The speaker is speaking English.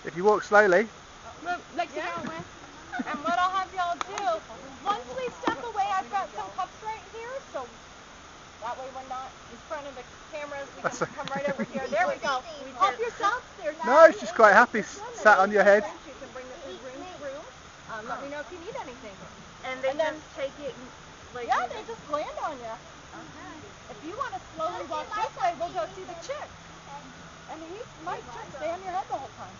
if you walk slowly. Look, legs are going with. And what I'll have y'all do, once we step away, I've got some cups right here, so that way we're not in front of the cameras. We can come right over here. There we go. Help yourself. No, she's quite happy sat on your head. You can bring the food room through. Let me know if you need anything. And they just take it and like... Yeah, they just land on you. Okay. If you want to slowly walk this way, we'll go see the chick. And he might just stay on your head the whole time.